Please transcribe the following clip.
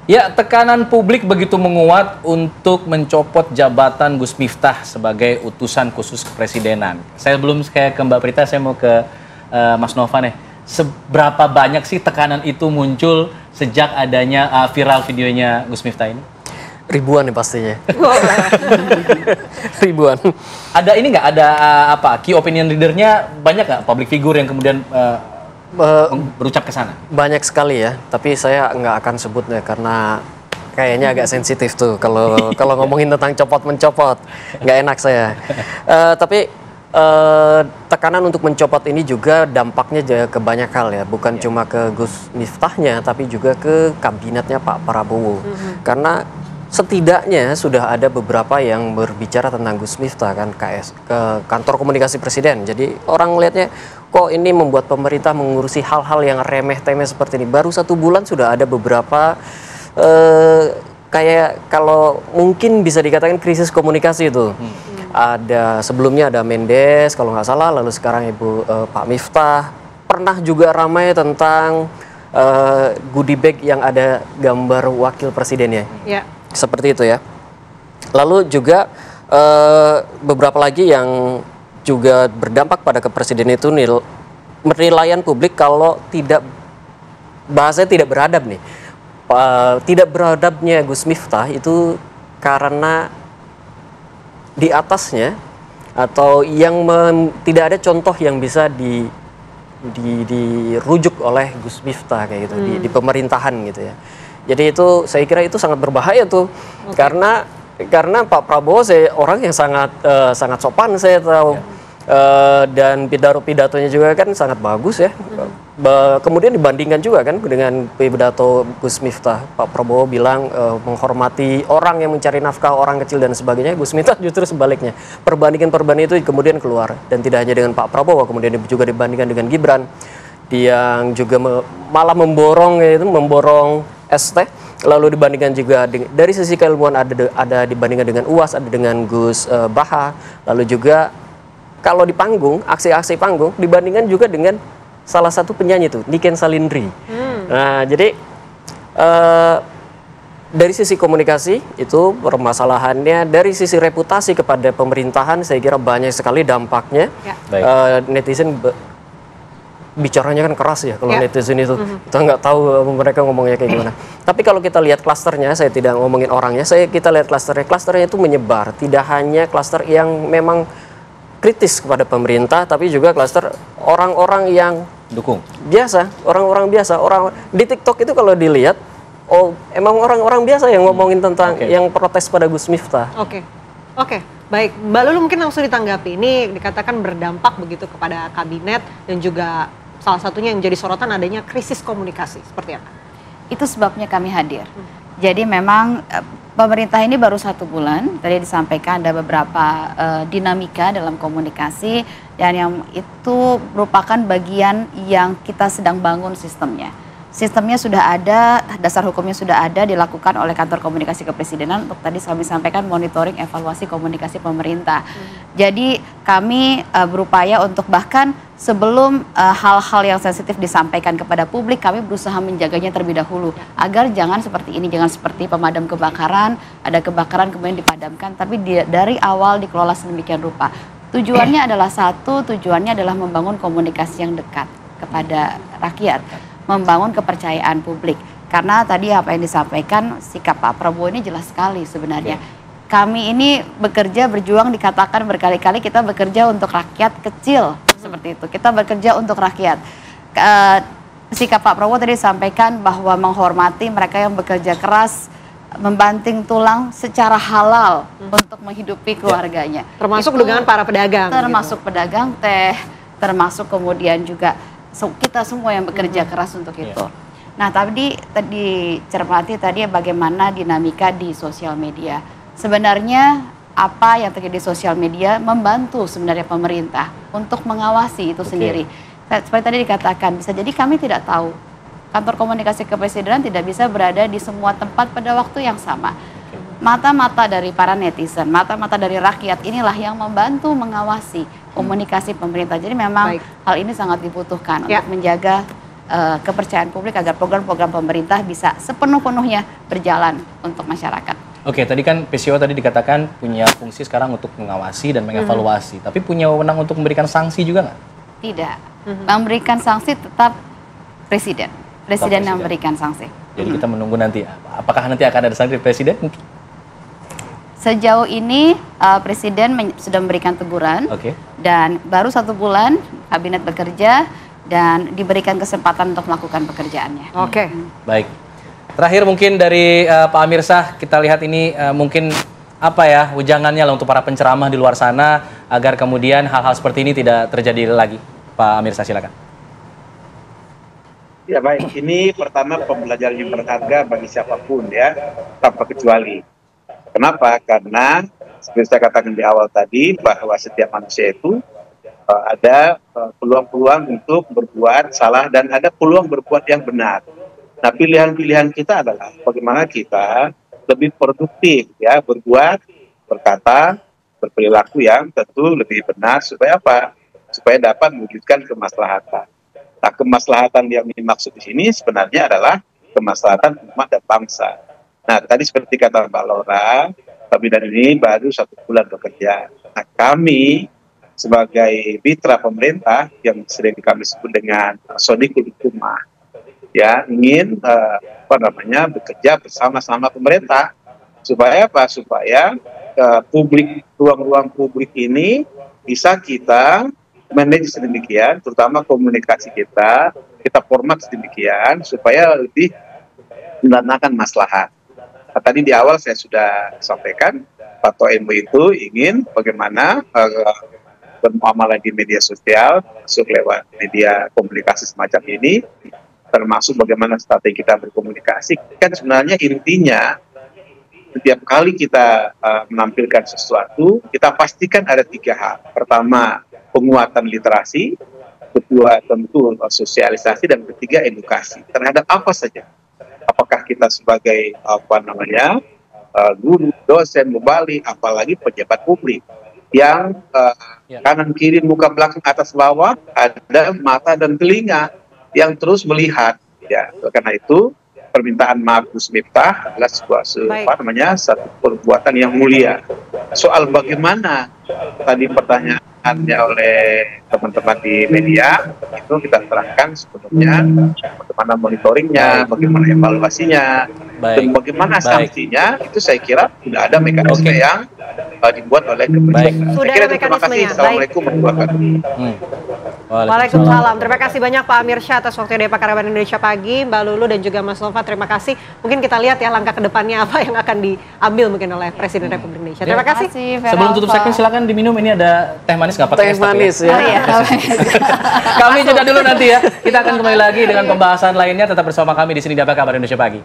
Ya, tekanan publik begitu menguat untuk mencopot jabatan Gus Miftah sebagai utusan khusus kepresidenan. Saya belum kayak ke Mbak Prita, saya mau ke Mas Nova nih. Seberapa banyak sih tekanan itu muncul sejak adanya viral videonya Gus Miftah ini? Ribuan nih pastinya. Ribuan. Ada ini nggak, ada key opinion leadernya banyak nggak, public figure yang kemudian berucap ke sana? Banyak sekali ya, tapi saya nggak akan sebutnya karena kayaknya agak sensitif tuh kalau ngomongin tentang copot-mencopot, nggak enak saya. Tapi tekanan untuk mencopot ini juga dampaknya ke banyak hal ya, bukan cuma ke Gus Miftahnya, tapi juga ke kabinetnya Pak Prabowo. Karena setidaknya sudah ada beberapa yang berbicara tentang Gus Miftah kan ke kantor komunikasi presiden. Jadi orang melihatnya kok ini membuat pemerintah mengurusi hal-hal yang remeh-temeh seperti ini. Baru 1 bulan sudah ada beberapa kayak kalau mungkin bisa dikatakan krisis komunikasi itu. Ada sebelumnya ada Mendes kalau nggak salah, lalu sekarang Pak Miftah. Pernah juga ramai tentang goodie bag yang ada gambar wakil presidennya. Ya. Seperti itu ya. Lalu juga beberapa lagi yang juga berdampak pada kepresidenan itu penilaian publik kalau tidak, bahasanya tidak beradab nih. Tidak beradabnya Gus Miftah itu karena di atasnya atau yang tidak ada contoh yang bisa dirujuk oleh Gus Miftah kayak gitu di pemerintahan gitu ya. Jadi itu saya kira itu sangat berbahaya tuh. Karena Pak Prabowo orang yang sangat sopan saya tahu. Dan pidatonya juga kan sangat bagus ya. Kemudian dibandingkan juga kan dengan pidato Gus Miftah. Pak Prabowo bilang menghormati orang yang mencari nafkah, orang kecil dan sebagainya. Gus Miftah justru sebaliknya. Perbandingan itu kemudian keluar. Dan tidak hanya dengan Pak Prabowo, kemudian juga dibandingkan dengan Gibran. Yang juga malah memborong ST. Lalu dibandingkan juga dari sisi keilmuan ada dibandingkan dengan UAS, ada dengan Gus Baha. Lalu juga kalau di panggung, aksi-aksi panggung dibandingkan juga dengan salah satu penyanyi itu, Niken Salindri. Nah, jadi dari sisi komunikasi itu permasalahannya, dari sisi reputasi kepada pemerintahan saya kira banyak sekali dampaknya. Netizen bicaranya kan keras ya kalau netizen itu. Kita nggak tahu mereka ngomongnya kayak gimana. Tapi kalau kita lihat klasternya, saya tidak ngomongin orangnya, kita lihat klasternya itu menyebar. Tidak hanya klaster yang memang kritis kepada pemerintah, tapi juga klaster orang-orang yang dukung biasa, orang-orang biasa. Orang di TikTok itu kalau dilihat, emang orang-orang biasa yang ngomongin tentang yang protes pada Gus Miftah. Oke, baik. Mbak Lulu mungkin langsung ditanggapi. Ini dikatakan berdampak begitu kepada kabinet dan juga salah satunya yang menjadi sorotan adanya krisis komunikasi. Seperti apa? Itu sebabnya kami hadir. Jadi memang pemerintah ini baru 1 bulan, tadi disampaikan ada beberapa dinamika dalam komunikasi dan yang itu merupakan bagian yang kita sedang bangun sistemnya. Sistemnya sudah ada, dasar hukumnya sudah ada, dilakukan oleh kantor komunikasi kepresidenan untuk tadi kami sampaikan monitoring evaluasi komunikasi pemerintah. Jadi kami berupaya untuk bahkan sebelum hal-hal yang sensitif disampaikan kepada publik, kami berusaha menjaganya terlebih dahulu agar jangan seperti ini, jangan seperti pemadam kebakaran, ada kebakaran kemudian dipadamkan, tapi dari awal dikelola sedemikian rupa. Tujuannya adalah tujuannya adalah membangun komunikasi yang dekat kepada rakyat, membangun kepercayaan publik. Karena tadi apa yang disampaikan, sikap Pak Prabowo ini jelas sekali sebenarnya. Kami ini berjuang dikatakan berkali-kali kita bekerja untuk rakyat kecil, seperti itu. Kita bekerja untuk rakyat. Sikap Pak Prabowo tadi disampaikan bahwa menghormati mereka yang bekerja keras, membanting tulang secara halal untuk menghidupi keluarganya. Termasuk dengan para pedagang. Termasuk pedagang teh, termasuk kemudian juga kita semua yang bekerja keras untuk itu. Nah, tadi cermati tadi bagaimana dinamika di sosial media. Sebenarnya apa yang terjadi di sosial media membantu sebenarnya pemerintah untuk mengawasi itu sendiri. Seperti tadi dikatakan, bisa jadi kami tidak tahu. Kantor komunikasi kepresidenan tidak bisa berada di semua tempat pada waktu yang sama. Mata-mata dari para netizen, mata-mata dari rakyat inilah yang membantu mengawasi komunikasi pemerintah. Jadi memang hal ini sangat dibutuhkan untuk menjaga kepercayaan publik agar program-program pemerintah bisa sepenuh-penuhnya berjalan untuk masyarakat. Oke, tadi kan PCO tadi dikatakan punya fungsi sekarang untuk mengawasi dan mengevaluasi, tapi punya wewenang untuk memberikan sanksi juga nggak? Tidak, memberikan sanksi tetap presiden yang memberikan sanksi. Jadi kita menunggu nanti, apakah nanti akan ada sanksi dari presiden mungkin? Sejauh ini presiden sudah memberikan teguran, dan baru 1 bulan kabinet bekerja dan diberikan kesempatan untuk melakukan pekerjaannya. Oke. Baik. Terakhir mungkin dari Pak Amir Shah, kita lihat ini mungkin apa ya wejangannya lah untuk para penceramah di luar sana agar kemudian hal-hal seperti ini tidak terjadi lagi. Pak Amir Shah, silakan. Ya baik, ini pertama pembelajaran yang berharga bagi siapapun ya, tanpa kecuali. Kenapa? Karena seperti saya katakan di awal tadi bahwa setiap manusia itu ada peluang-peluang untuk berbuat salah dan ada peluang berbuat yang benar. Nah, pilihan-pilihan kita adalah bagaimana kita lebih produktif ya, berbuat, berkata, berperilaku yang tentu lebih benar supaya apa? Supaya dapat mewujudkan kemaslahatan. Nah, kemaslahatan yang dimaksud di sini sebenarnya adalah kemaslahatan umat dan bangsa. Nah, tadi seperti kata Mbak Laura, kabinet ini baru 1 bulan bekerja. Nah, kami sebagai mitra pemerintah yang sering kami sebut dengan Sodikul Hukumah, ya ingin bekerja bersama-sama pemerintah supaya apa? Supaya publik, ruang-ruang publik ini bisa kita manage sedemikian, terutama komunikasi kita format sedemikian supaya lebih mendatangkan maslahat. Nah, tadi di awal saya sudah sampaikan, Pak Toemo itu ingin bagaimana bermuamalah di media sosial, masuk lewat media komunikasi semacam ini, termasuk bagaimana strategi kita berkomunikasi. Kan sebenarnya intinya, setiap kali kita menampilkan sesuatu, kita pastikan ada 3 hal. Pertama, penguatan literasi, kedua tentu sosialisasi, dan ketiga edukasi. Terhadap apa saja? Apakah kita sebagai guru, dosen, mubalik, apalagi pejabat publik yang kanan kiri muka belakang atas bawah ada mata dan telinga yang terus melihat ya. Karena itu permintaan maaf Gus Miftah adalah satu perbuatan yang mulia. Soal bagaimana tadi pertanyaannya oleh teman-teman di media itu kita terangkan sebelumnya bagaimana monitoringnya, bagaimana evaluasinya, dan bagaimana sanksinya. Itu saya kira sudah ada mekanisme yang dibuat oleh kementerian. Sudah ada mekanismenya. Assalamualaikum warahmatullahi wabarakatuh. Waalaikumsalam. Terima kasih banyak Pak Amir Shah atas waktunya dari Pakar Kabinet Indonesia Pagi, Mbak Lulu dan juga Mas Nova. Terima kasih. Mungkin kita lihat ya langkah kedepannya apa yang akan diambil mungkin oleh Presiden Republik Indonesia. Terima kasih. Sebelum tutup segmen silakan diminum, ini ada teh manis nggak pakai Teh manis ya. Kami jeda dulu nanti ya. Kita akan kembali lagi dengan pembahasan lainnya. Tetap bersama kami di sini di Kabar Indonesia Pagi.